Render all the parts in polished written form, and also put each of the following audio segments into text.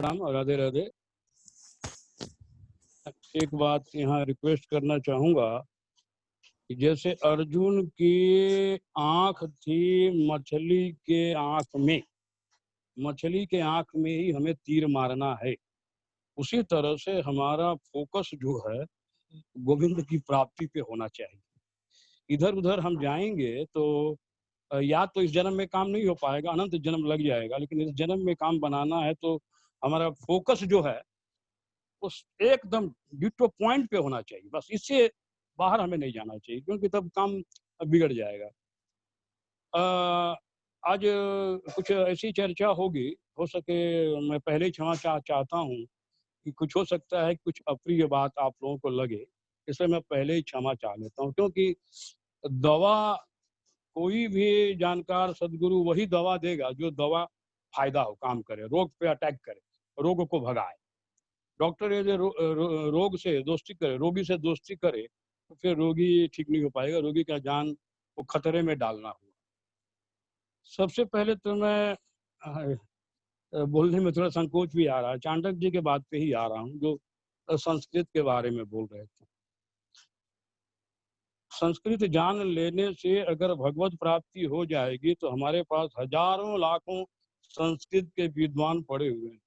प्रणाम, राधे राधे। एक बात यहाँ रिक्वेस्ट करना चाहूँगा कि जैसे अर्जुन की आँख थी मछली के आँख में, मछली के आँख में ही हमें तीर मारना है। उसी तरह से हमारा फोकस जो है गोविंद की प्राप्ति पे होना चाहिए। इधर-उधर हम जाएँगे तो या तो इस जन्म में काम नहीं हो पाएगा, अनंत जन्म लग जाएगा, लेकिन इस जन्म में काम बनाना है तो हमारा फोकस जो है उस एकदम डिट्टो पॉइंट पे होना चाहिए। बस इससे बाहर हमें नहीं जाना चाहिए, क्योंकि तब काम बिगड़ जाएगा। अ, आज कुछ ऐसी चर्चा होगी, हो सके मैं पहले ही क्षमा चाहता हूँ कि कुछ हो सकता है कुछ अप्रिय बात आप लोगों को लगे, इसलिए मैं पहले ही क्षमा चाह लेता हूँ। क्योंकि दवा कोई भी जानकार सद्गुरु वही दवा देगा जो दवा फ़ायदा हो, काम करे, रोग पे अटैक करे, रोग को भगाए। डॉक्टर यदि रोग से दोस्ती करे, रोगी से दोस्ती करे, तो फिर रोगी ठीक नहीं हो पाएगा, रोगी का जान को खतरे में डालना हुआ। सबसे पहले तो मैं बोलने में थोड़ा संकोच भी आ रहा है, चाणक्य जी के बात पे ही आ रहा हूँ, जो संस्कृत के बारे में बोल रहे थे। संस्कृत जान लेने से अगर भगवत प्राप्ति हो जाएगी, तो हमारे पास हज़ारों लाखों संस्कृत के विद्वान पड़े हुए हैं।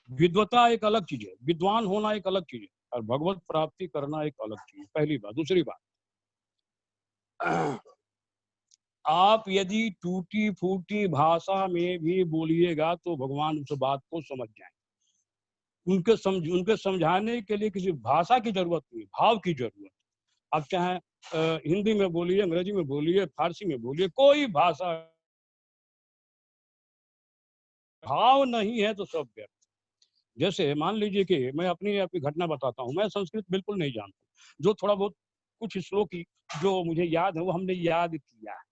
विद्वता एक अलग चीज़ है, विद्वान होना एक अलग चीज़ है और भगवत प्राप्ति करना एक अलग चीज़ है, पहली बात। दूसरी बात, आप यदि टूटी-फूटी भाषा में भी बोलिएगा तो भगवान उस बात को समझ जाएँगे। उनके समझाने के लिए किसी भाषा की ज़रूरत नहीं, भाव की ज़रूरत है। आप चाहे हिंदी में बोलिए, अंग्रेजी में बोलिए, फारसी में बोलिए, कोई भाषा भाव नहीं है तो सब व्यर्थ। जैसे मान लीजिए कि मैं अपनी आपकी घटना बताता हूँ, मैं संस्कृत बिल्कुल नहीं जानता। जो थोड़ा बहुत कुछ श्लोक ही जो मुझे याद है वो हमने याद किया है।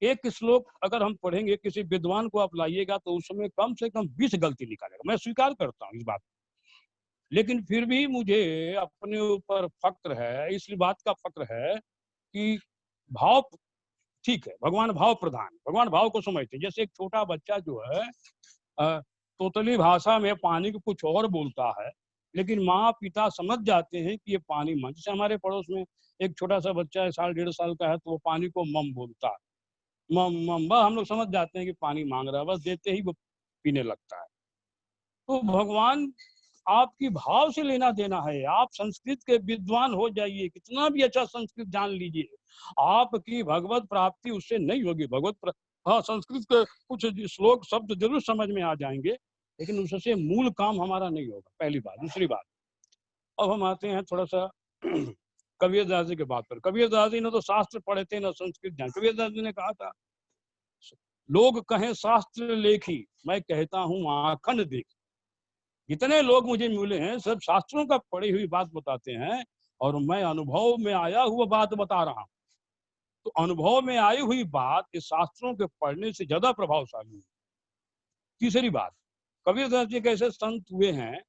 एक श्लोक अगर हम पढ़ेंगे, किसी विद्वान को आप लाइएगा तो उसमें कम से कम 20 गलती निकालेगा। मैं स्वीकार करता हूँ इस बात को। लेकिन फिर भी मुझे अपने ऊपर फ़क्र है, इस बात का फ़क्र है कि भाव ठीक है, भगवान भाव प्रधान, भगवान भाव को समझते हैं। जैसे एक छोटा बच्चा जो है तोतली भाषा में पानी को कुछ और बोलता है, लेकिन माँ-पिता समझ जाते हैं कि ये पानी मम। जैसे हमारे पड़ोस में एक छोटा-सा बच्चा है, साल डेढ़ साल का है, तो वो पानी को मम बोलता है। मम मम, बस हम लोग समझ जाते हैं कि पानी माँग रहा है, बस देते ही वो पीने लगता है। तो भगवान आपकी भाव से लेना-देना है। आप संस्कृत के विद्वान हो जाइए, कितना भी अच्छा संस्कृत जान लीजिए, आपकी भगवत प्राप्ति उससे नहीं होगी। हाँ, संस्कृत के कुछ श्लोक शब्द ज़रूर समझ में आ जाएँगे, लेकिन उससे मूल काम हमारा नहीं होगा, पहली बात। दूसरी बात, अब हम आते हैं थोड़ा-सा कबीरदास जी की बात पर। कबीरदास जी ने तो शास्त्र पढ़े थे, ना संस्कृत जाने। कबीरदास जी ने कहा था, लोग कहें शास्त्र लेखी, मैं कहता हूँ आखंड देखी। जितने लोग मुझे मिले हैं सब शास्त्रों का पढ़ी हुई बात बताते हैं और मैं अनुभव में आया हुआ बात बता रहा हूँ। तो अनुभव में आई हुई बात इस शास्त्रों के पढ़ने से ज्यादा प्रभावशाली है। तीसरी बात, कबीरदास जी एक ऐसे संत हुए हैं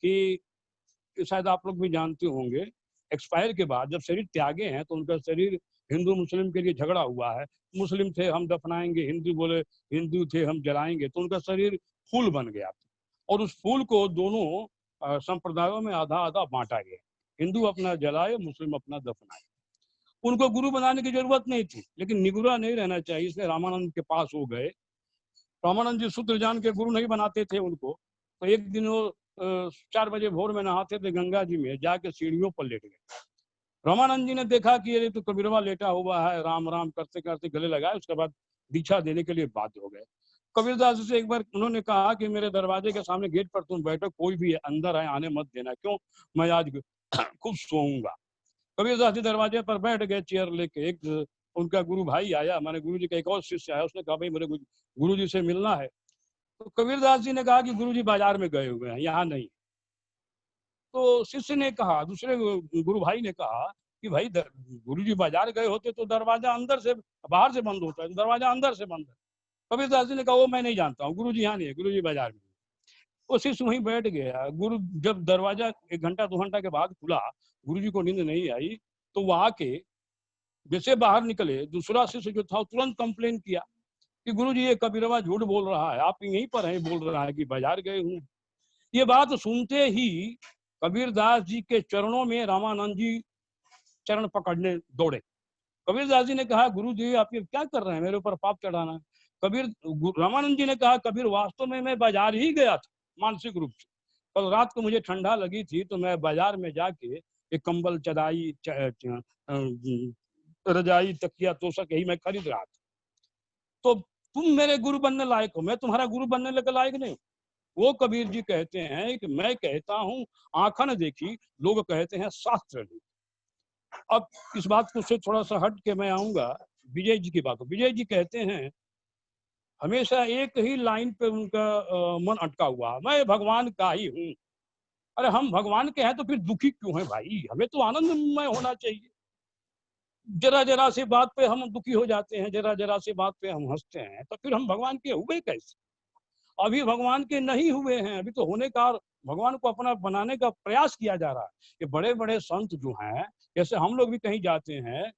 कि शायद आप लोग भी जानते होंगे, एक्सपायर के बाद जब शरीर त्यागे हैं तो उनका शरीर हिंदू मुस्लिम के लिए झगड़ा हुआ है। मुस्लिम थे हम दफनाएंगे, हिंदू बोले हिंदू थे हम जलाएंगे, तो उनका शरीर फूल बन गया और उस फूल को दोनों संप्रदायों में आधा आधा बांटा गया। हिंदू अपना जलाए, मुस्लिम अपना दफनाए। उनको गुरु बनाने की जरूरत नहीं थी, लेकिन निगुरा नहीं रहना चाहिए, इसलिए रामानंद के पास हो गए। रामानंद जी सूत्र जान के गुरु नहीं बनाते थे उनको। तो एक दिन वो 4 बजे भोर में नहाते थे गंगा जी में, जाके सीढ़ियों पर लेट गए। रामानंद जी ने देखा कि ये तो कबीरवा लेटा हुआ है, राम राम करते करते गले लगाए, उसके बाद दीक्षा देने के लिए बाध्य हो गए। कबीरदास जी से एक बार उन्होंने कहा कि मेरे दरवाजे के सामने गेट पर तुम बैठो, कोई भी अंदर आए आने मत देना, क्यों, मैं आज खूब सोऊंगा। कबीरदास जी दरवाजे पर बैठ गए चेयर लेके। एक उनका गुरु भाई आया, माने गुरु जी का एक और शिष्य आया, उसने कहा भाई मेरे गुरु जी से मिलना है। तो कबीरदास जी ने कहा कि गुरु जी बाजार में गए हुए हैं, यहाँ नहीं। तो शिष्य ने कहा, दूसरे गुरु भाई ने कहा कि भाई गुरु जी बाजार गए होते तो दरवाजा अंदर से बाहर से बंद होता है, दरवाजा अंदर से बंद है। कबीरदास जी ने कहा वो मैं नहीं जानता हूँ, गुरु जी यहाँ नहीं है, गुरु जी बाजार में। वो शिष्य वहीं बैठ गया। गुरु जब दरवाजा 1 घंटा 2 घंटा के बाद खुला, गुरु जी को नींद नहीं आई, तो वो आके जैसे बाहर निकले, दूसरा शिष्य जो था तुरंत कंप्लेन किया कि गुरुजी ये कबीरवा झूठ बोल रहा है, आप यहीं पर हैं, बोल रहा है कि बाजार गए हूँ। ये बात सुनते ही कबीरदास जी के चरणों में रामानंद जी चरण पकड़ने दौड़े। कबीरदास जी ने कहा, गुरु जी आप ये क्या कर रहे हैं, मेरे ऊपर पाप चढ़ाना है। रामानंद जी ने कहा, कबीर वास्तव में मैं बाजार ही गया था मानसिक रूप से। कल रात को मुझे ठंडा लगी थी तो मैं बाजार में जाके एक कंबल, चदाई, रजाई, तकिया, तोशक यही मैं खरीद रहा था। तो तुम मेरे गुरु बनने लायक हो, मैं तुम्हारा गुरु बनने के लायक नहीं हूँ। वो कबीर जी कहते हैं कि मैं कहता हूँ आंखा न देखी, लोग कहते हैं शास्त्र नहीं। अब इस बात को से थोड़ा सा हट के मैं आऊंगा विजय जी की बात। विजय जी कहते हैं हमेशा एक ही लाइन पे उनका मन अटका हुआ, मैं भगवान का ही हूँ। अरे हम भगवान के हैं तो फिर दुखी क्यों हैं भाई, हमें तो आनंदमय होना चाहिए। जरा जरा सी बात पे हम दुखी हो जाते हैं, जरा जरा सी बात पे हम हंसते हैं, तो फिर हम भगवान के हुए कैसे? अभी भगवान के नहीं हुए हैं, अभी तो होने का, भगवान को अपना बनाने का प्रयास किया जा रहा है। ये बड़े बड़े संत जो हैं, जैसे हम लोग भी कहीं जाते हैं,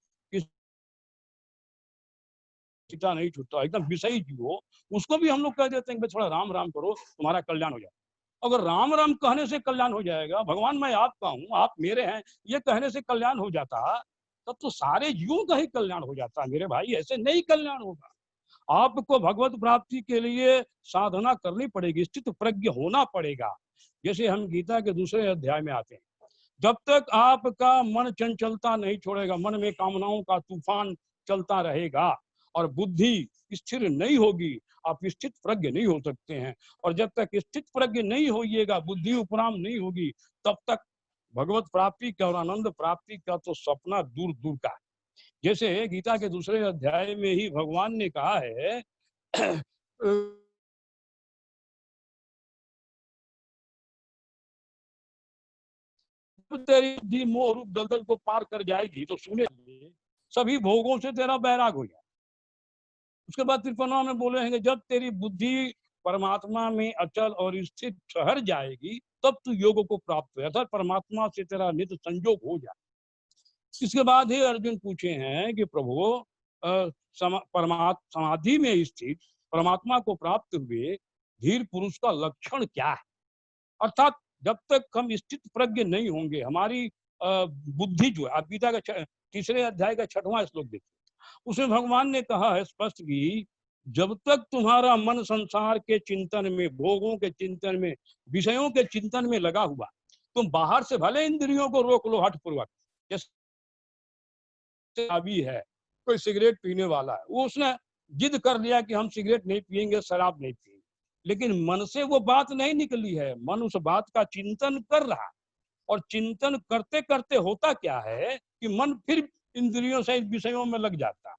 छूटा नहीं छूटा, एकदम विषयी जीव हो, उसको भी हम लोग कह देते हैं कि थोड़ा राम राम करो, तुम्हारा कल्याण हो जाए। अगर राम राम कहने से कल्याण हो जाएगा, भगवान मैं आपका हूँ, आप मेरे हैं, ये कहने से कल्याण हो जाता, तब तो सारे जीवों का ही कल्याण हो जाता। मेरे भाई ऐसे नहीं कल्याण होगा। आपको भगवत प्राप्ति के लिए साधना करनी पड़ेगी, स्थित प्रज्ञ होना पड़ेगा। जैसे हम गीता के दूसरे अध्याय में आते हैं, जब तक आपका मन चंचलता नहीं छोड़ेगा, मन में कामनाओं का तूफान चलता रहेगा और बुद्धि स्थिर नहीं होगी, आप स्थित प्रज्ञ नहीं हो सकते हैं। और जब तक स्थित प्रज्ञ नहीं होइएगा, बुद्धि उपराम नहीं होगी, तब तक भगवत प्राप्ति का और आनंद प्राप्ति का तो सपना दूर दूर का है। जैसे गीता के दूसरे अध्याय में ही भगवान ने कहा है तेरी बुद्धि मोह रूप दलदल को पार कर जाएगी तो सुने सभी भोगों से तेरा बैराग हो जाए। उसके बाद तिरपनवा में बोले हैं जब तेरी बुद्धि परमात्मा में अचल और स्थित ठहर जाएगी, तब तू योग को प्राप्त हो, अर्थात परमात्मा से तेरा नित्य संयोग हो जाए। इसके बाद ही अर्जुन पूछे हैं कि प्रभु समाधि में स्थित परमात्मा को प्राप्त हुए धीर पुरुष का लक्षण क्या है। अर्थात जब तक हम स्थित प्रज्ञ नहीं होंगे, हमारी बुद्धि जो है, आप गीता का तीसरे अध्याय का 6वां श्लोक देखिए, उसमें भगवान ने कहा है स्पष्ट कि जब तक तुम्हारा मन संसार के चिंतन में, भोगों के चिंतन में, विषयों के चिंतन में लगा हुआ, तुम बाहर से भले इंद्रियों को रोक लो हठपूर्वक, जैसे अभी है कोई सिगरेट पीने वाला है, वो उसने जिद कर लिया कि हम सिगरेट नहीं पिएंगे, शराब नहीं पिएंगे, लेकिन मन से वो बात नहीं निकली है, मन उस बात का चिंतन कर रहा, और चिंतन करते करते होता क्या है कि मन फिर इंद्रियों से विषयों में लग जाता।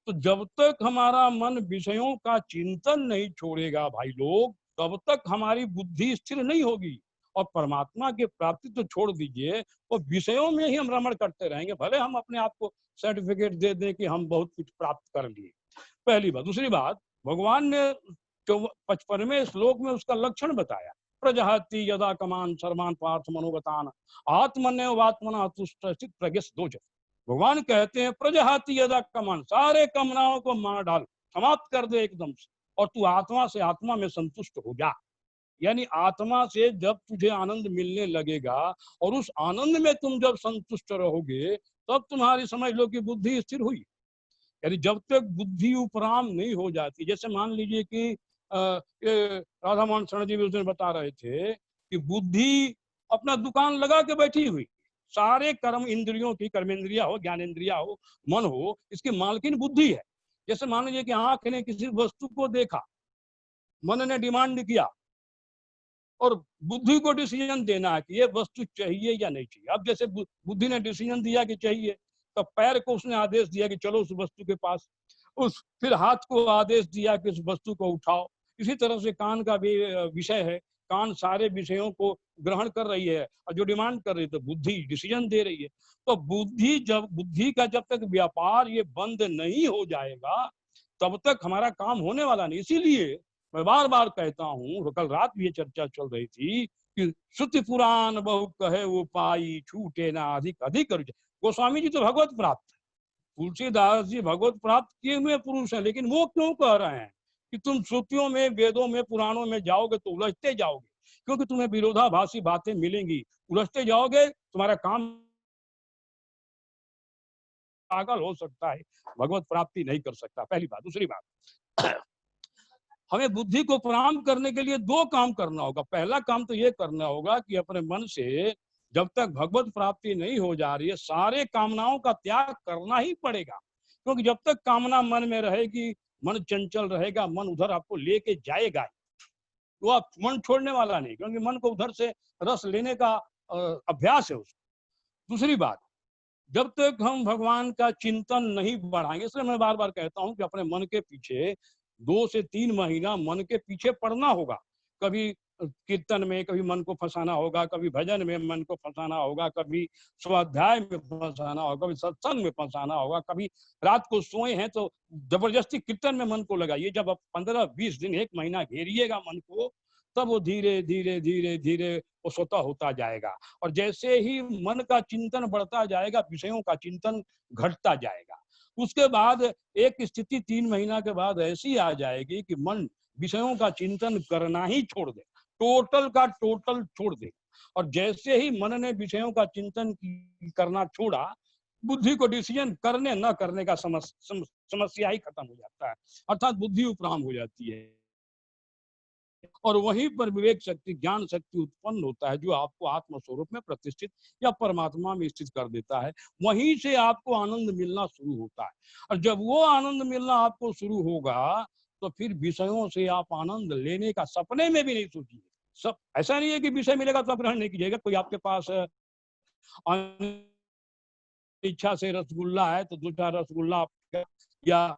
तो जब तक हमारा मन विषयों का चिंतन नहीं छोड़ेगा भाई लोग, तब तक हमारी बुद्धि स्थिर नहीं होगी, और परमात्मा की प्राप्ति तो छोड़ दीजिए, वो विषयों में ही हम रमण करते रहेंगे, भले हम अपने आप को सर्टिफिकेट दे दें कि हम बहुत कुछ प्राप्त कर लिए। पहली बात। दूसरी बात, भगवान ने 55वें श्लोक में उसका लक्षण बताया, प्रजहाति यदा कमान सर्वान पार्थ मनोगतान आत्मन्यवात्मना तुष्ट प्रज्ञस दोष। भगवान कहते हैं प्रजहाति यदा कमान, सारे कामनाओं को मार डाल, समाप्त कर दे एकदम से, और तू आत्मा से आत्मा में संतुष्ट हो जा। यानी आत्मा से जब तुझे आनंद मिलने लगेगा और उस आनंद में तुम जब संतुष्ट रहोगे, तब तुम्हारी समझ लो कि बुद्धि स्थिर हुई। यानी जब तक बुद्धि उपराम नहीं हो जाती, जैसे मान लीजिए कि राधा मोहन शरण जी भी उस दिन बता रहे थे कि बुद्धि अपना दुकान लगा के बैठी हुई, सारे कर्म इंद्रियों की, कर्मेंद्रिया हो, ज्ञानेन्द्रिया हो, मन हो, इसकी मालकिन बुद्धि है। जैसे मान लीजिए कि आंख ने किसी वस्तु को देखा, मन ने डिमांड किया, और बुद्धि को डिसीजन देना है कि ये वस्तु चाहिए या नहीं चाहिए। अब जैसे बुद्धि ने डिसीजन दिया कि चाहिए, तो पैर को उसने आदेश दिया कि चलो उस वस्तु के पास, फिर हाथ को आदेश दिया कि उस वस्तु को उठाओ। इसी तरह से कान का भी विषय है, कान सारे विषयों को ग्रहण कर रही है, और जो डिमांड कर रही है तो बुद्धि डिसीजन दे रही है। तो बुद्धि का जब तक व्यापार ये बंद नहीं हो जाएगा, तब तक हमारा काम होने वाला नहीं। इसीलिए मैं बार बार कहता हूँ, कल रात भी ये चर्चा चल रही थी कि श्रुति पुराण बहु कहे वो पाई, छूटे ना अधिक अधिक। गोस्वामी जी तो भगवत प्राप्त है, तुलसीदास जी भगवत प्राप्त किए हुए पुरुष हैं, लेकिन वो क्यों कह रहे हैं कि तुम श्रुतियों में, वेदों में, पुराणों में जाओगे तो उलझते जाओगे, क्योंकि तुम्हें विरोधाभासी बातें मिलेंगी, उलझते जाओगे, तुम्हारा काम पागल हो सकता है, भगवत प्राप्ति नहीं कर सकता। पहली बात। दूसरी बात, हमें बुद्धि को प्रणाम करने के लिए दो काम करना होगा। पहला काम तो ये करना होगा कि अपने मन से जब तक भगवत प्राप्ति नहीं हो जा रही है, सारे कामनाओं का त्याग करना ही पड़ेगा, क्योंकि जब तक कामना मन में रहेगी, मन चंचल रहेगा, मन उधर आपको लेके जाएगा, तो आप मन छोड़ने वाला नहीं, क्योंकि मन को उधर से रस लेने का अभ्यास है उसको। दूसरी बात, जब तक हम भगवान का चिंतन नहीं बढ़ाएंगे, इसलिए मैं बार बार कहता हूं कि अपने मन के पीछे 2 से 3 महीना मन के पीछे पड़ना होगा। कभी कीर्तन में कभी मन को फंसाना होगा, कभी भजन में मन को फंसाना होगा, कभी स्वाध्याय में फंसाना होगा, कभी सत्संग में फंसाना होगा, कभी रात को सोए हैं तो जबरदस्ती कीर्तन में मन को लगाइए। जब आप 15-20 दिन, 1 महीना घेरिएगा मन को, तब वो धीरे धीरे धीरे धीरे वो स्वतः होता जाएगा। और जैसे ही मन का चिंतन बढ़ता जाएगा, विषयों का चिंतन घटता जाएगा। उसके बाद एक स्थिति 3 महीना के बाद ऐसी आ जाएगी कि मन विषयों का चिंतन करना ही छोड़ दे, टोटल का टोटल छोड़ दे। और जैसे ही मन ने विषयों का चिंतन करना छोड़ा, बुद्धि को डिसीजन करने न करने का समस्या ही खत्म हो जाता है, अर्थात बुद्धि उपराम हो जाती है, और वहीं पर विवेक शक्ति, ज्ञान शक्ति उत्पन्न होता है, जो आपको आत्म स्वरूप में प्रतिष्ठित या परमात्मा में स्थित कर देता है। वहीं से आपको आनंद मिलना शुरू होता है, और जब वो आनंद मिलना आपको शुरू होगा, तो फिर विषयों से आप आनंद लेने का सपने में भी नहीं सोचिए। सब ऐसा नहीं है कि विषय मिलेगा तो आप ग्रहण नहीं कीजिएगा। कोई आपके पास इच्छा से रसगुल्ला है तो दूसरा रसगुल्ला या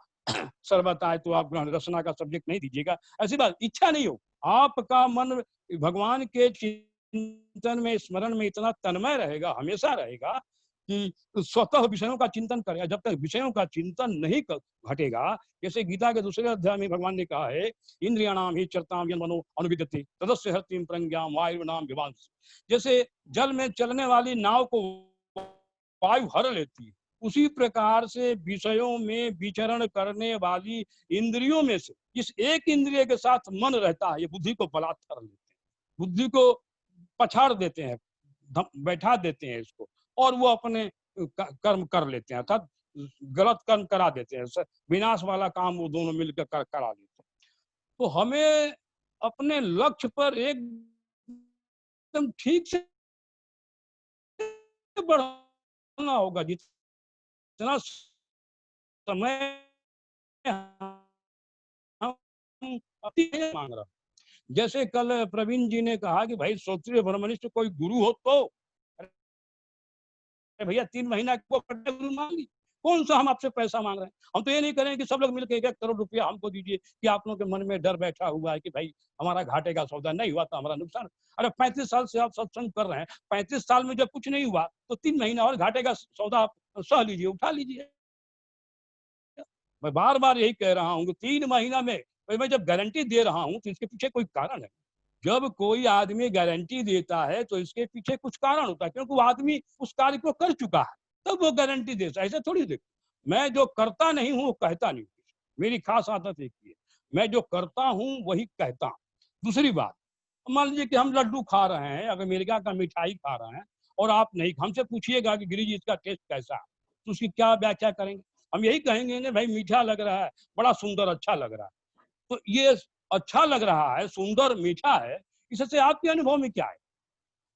शरबत आए तो आप ग्रहण, रसना का सब्जेक्ट नहीं दीजिएगा। ऐसी बात, इच्छा नहीं हो, आपका मन भगवान के चिंतन में, स्मरण में इतना तन्मय रहेगा, हमेशा रहेगा, कि स्वतः विषयों का चिंतन करेगा। जब तक विषयों का चिंतन नहीं घटेगा, जैसे गीता के दूसरे अध्याय में भगवान ने कहा है, इंद्रियाणाम ही चरताम यन्मनो अनुविदते तदस्य हृतिम प्रज्ञाम वायुर्नाम विवांस। जैसे जल में चलने वाली नाव को वायु हर लेती है, उसी प्रकार से विषयों में विचरण करने वाली इंद्रियों में से इस एक इंद्रिय के साथ मन रहता है, ये बुद्धि को बलात्कार लेते हैं, बुद्धि को पछाड़ देते हैं, बैठा देते हैं इसको, और वो अपने कर्म कर लेते हैं, अर्थात गलत कर्म करा देते हैं, विनाश वाला काम वो दोनों मिलकर करा देते हैं। तो हमें अपने लक्ष्य पर एकदम ठीक से बढ़ना होगा। जितना समय हम मांग रहा, जैसे कल प्रवीण जी ने कहा कि भाई क्षत्रिय ब्रह्मनिष्ठ कोई गुरु हो तो, भैया 3 महीना को गुरु मांग ली, कौन सा हम आपसे पैसा मांग रहे हैं। हम तो ये नहीं करें कि सब लोग मिलकर 1-1 करोड़ रुपया हमको दीजिए, कि आप लोगों के मन में डर बैठा हुआ है कि भाई हमारा घाटे का सौदा नहीं हुआ तो हमारा नुकसान। अरे 35 साल से आप सत्संग कर रहे हैं, 35 साल में जब कुछ नहीं हुआ तो 3 महीना और घाटे का सौदा आप सह लीजिए, उठा लीजिए। मैं बार बार यही कह रहा हूँ कि 3 महीना में मैं जब गारंटी दे रहा हूँ तो इसके पीछे कोई कारण है। जब कोई आदमी गारंटी देता है तो इसके पीछे कुछ कारण होता है, क्योंकि वो आदमी उस कार्य को कर चुका है, तब वो गारंटी देता है। ऐसे थोड़ी देखो, मैं जो करता नहीं हूँ वो कहता नहीं हूँ। मेरी खास आदत एक ही है, मैं जो करता हूँ वही कहता हूँ। दूसरी बात, मान लीजिए कि हम लड्डू खा रहे हैं, अगर अमेरिका का मिठाई खा रहे हैं और आप नहीं, हमसे पूछिएगा कि गिरी जी इसका टेस्ट कैसा है, तो उसकी क्या व्याख्या करेंगे? हम यही कहेंगे भाई मीठा लग रहा है, बड़ा सुंदर, अच्छा लग रहा है। तो ये अच्छा लग रहा है, सुंदर, मीठा है, इससे आपके अनुभव में क्या है?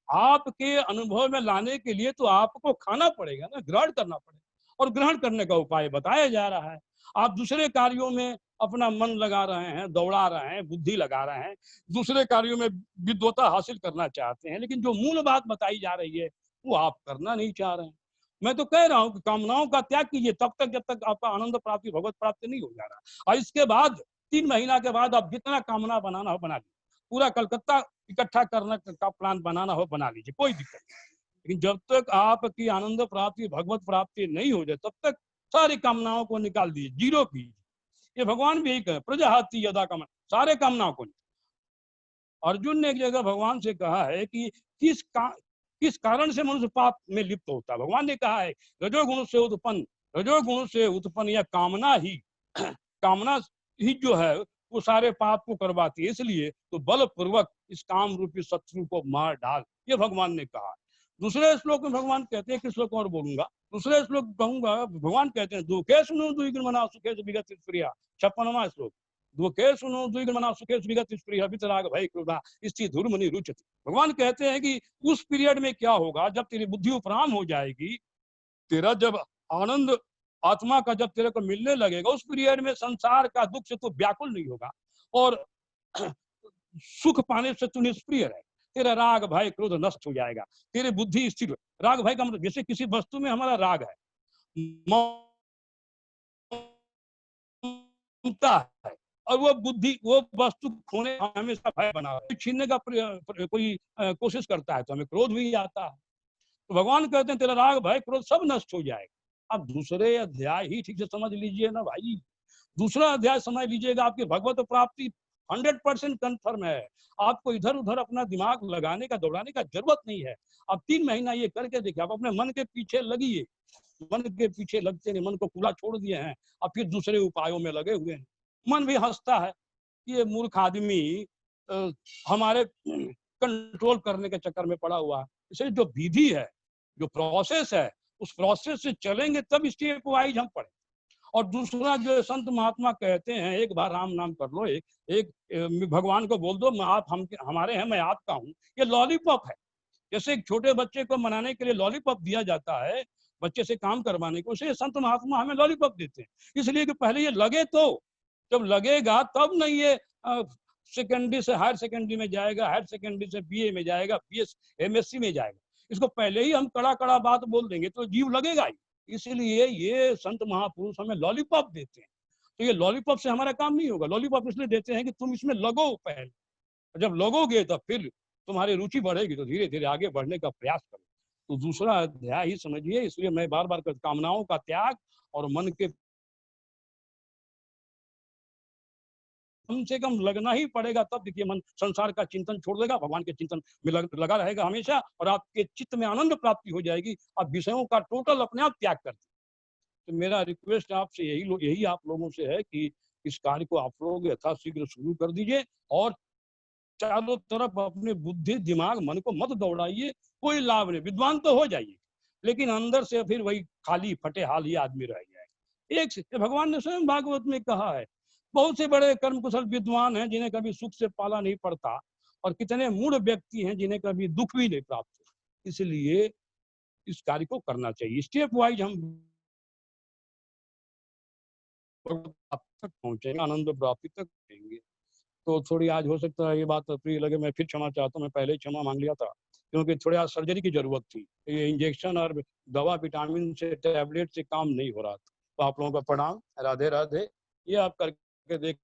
आपके अनुभव में लाने के लिए तो आपको खाना पड़ेगा ना, ग्रहण करना पड़ेगा, और ग्रहण करने का उपाय बताया जा रहा है। आप दूसरे कार्यों में अपना मन लगा रहे हैं, दौड़ा रहे हैं, बुद्धि लगा रहे हैं, दूसरे कार्यों में विद्वता हासिल करना चाहते हैं, लेकिन जो मूल बात बताई जा रही है वो आप करना नहीं चाह रहे हैं। मैं तो कह रहा हूँ कि कामनाओं का त्याग कीजिए, तब तक जब तक आपका आनंद प्राप्ति, भगवत प्राप्ति नहीं हो जा रहा। और इसके बाद 3 महीना के बाद आप जितना कामना बनाना हो बना लीजिए, पूरा कलकत्ता इकट्ठा करने का प्लान बनाना हो बना लीजिए, कोई दिक्कत नहीं। लेकिन जब तक आपकी आनंद प्राप्ति, भगवत प्राप्ति नहीं हो जाए, तब तक सारी कामनाओं को निकाल दीजिए, जीरो कीजिए। ये भगवान भी यही कहे, प्रजाहाति यदा कामना, सारे कामनाओं को। अर्जुन ने एक जगह भगवान से कहा है कि किस कारण से मनुष्य पाप में लिप्त होता है। भगवान ने कहा है रजोगुण से उत्पन्न रजोगुण से उत्पन्न या कामना ही कामना ही जो है वो सारे पाप को करवाती है। इसलिए तो बलपूर्वक इस काम रूपी शत्रु को मार डाल, ये भगवान ने कहा। दूसरे श्लोक में भगवान कहते हैं, कि श्लोक और बोलूंगा, दूसरे श्लोक कहूंगा, भगवान कहते हैं, दुखे सुनो द्विगुणमना सुखे विगत प्रिया, 56वां श्लोक। दुखे सुनो द्विगुणमना सुखे विगत प्रिया वितराग भय क्रोधा स्थिति धूर्मनि रुचति। भगवान कहते हैं कि उस पीरियड में क्या होगा, जब तेरी बुद्धि उपराम हो जाएगी, तेरा जब आनंद आत्मा का जब तेरे को मिलने लगेगा, उस पीरियड में संसार का दुख से तू व्याकुल नहीं होगा और सुख पाने से तू निष्प्रिय रहे। तेरा राग भय क्रोध नष्ट हो जाएगा, तेरी बुद्धि स्थिर। राग भय का मतलब जैसे किसी वस्तु में हमारा राग है, है और वो बुद्धि वो वस्तु खोने हमेशा भय बना, छीनने का कोई कोशिश करता है तो हमें क्रोध भी आता है। तो भगवान कहते हैं तेरा राग भय क्रोध सब नष्ट हो जाएगा। अब दूसरे अध्याय ही ठीक से समझ लीजिए ना भाई, दूसरा अध्याय समझ लीजिएगा, आपकी भगवत प्राप्ति 100% कन्फर्म है। आपको इधर उधर अपना दिमाग लगाने का दौड़ाने का जरूरत नहीं है। अब 3 महीना ये करके देखिए, आप अपने मन के पीछे लगिए, मन के पीछे लगते नहीं, मन को खुला छोड़ दिए हैं, अब फिर दूसरे उपायों में लगे हुए हैं। मन भी हंसता है, ये मूर्ख आदमी हमारे कंट्रोल करने के चक्कर में पड़ा हुआ है। इसलिए जो विधि है, जो प्रोसेस है, उस प्रोसेस से चलेंगे तब स्टेप वाइज हम पढ़े। और दूसरा जो संत महात्मा कहते हैं, एक बार राम नाम कर लो, एक भगवान को बोल दो मैं आप हम हमारे हैं, मैं आपका हूँ, ये लॉलीपॉप है। जैसे एक छोटे बच्चे को मनाने के लिए लॉलीपॉप दिया जाता है, बच्चे से काम करवाने को, उसे संत महात्मा हमें लॉलीपॉप देते हैं। इसलिए कि पहले ये लगे, तो जब लगेगा तब नहीं ये सेकेंडरी से हायर सेकेंडरी में जाएगा, हायर सेकेंडरी से बीए में जाएगा, बीएस एमएससी में जाएगा। इसको पहले ही हम कड़ा कड़ा बात बोल देंगे तो जीव लगेगा ही। इसलिए ये संत महापुरुष हमें लॉलीपॉप देते हैं। तो ये लॉलीपॉप से हमारा काम नहीं होगा। लॉलीपॉप इसलिए देते हैं कि तुम इसमें लगो पहले, जब लगोगे तब फिर तुम्हारी रुचि बढ़ेगी तो धीरे धीरे आगे बढ़ने का प्रयास करो। तो दूसरा अध्याय ही समझिए। इसलिए मैं बार बार कामनाओं का त्याग और मन के कम से कम लगना ही पड़ेगा, तब देखिए मन संसार का चिंतन छोड़ देगा, भगवान के चिंतन में लगा रहेगा हमेशा, और आपके चित्त में आनंद प्राप्ति हो जाएगी। आप विषयों का टोटल अपने आप त्याग कर दें। तो मेरा रिक्वेस्ट आपसे यही आप लोगों से है कि इस कार्य को आप लोग यथाशीघ्र शुरू कर दीजिए और चारों तरफ अपने बुद्धि दिमाग मन को मत दौड़ाइए। कोई लाभ नहीं, विद्वान तो हो जाइए लेकिन अंदर से फिर वही खाली फटे हाल ही आदमी रह जाए। एक से भगवान ने स्वयं भागवत में कहा है, बहुत से बड़े कर्म कुशल विद्वान हैं जिन्हें कभी सुख से पाला नहीं पड़ता, और कितने मूढ़ व्यक्ति हैं जिन्हें कभी दुख भी नहीं प्राप्त हो। इसलिए इस कार्य को करना चाहिए, स्टेप वाइज हम तक पहुंचेंगे, आनंद प्राप्ति तक पहुंचेंगे। तो थोड़ी आज हो सकता है ये बात प्रिय लगे, मैं फिर क्षमा चाहता हूँ, मैं पहले ही क्षमा मांग लिया था क्योंकि थोड़ी आज सर्जरी की जरूरत थी। ये इंजेक्शन और दवा विटामिन से टैबलेट से काम नहीं हो रहा था। तो आप लोगों का प्रणाम, राधे राधे। ये आप करके देख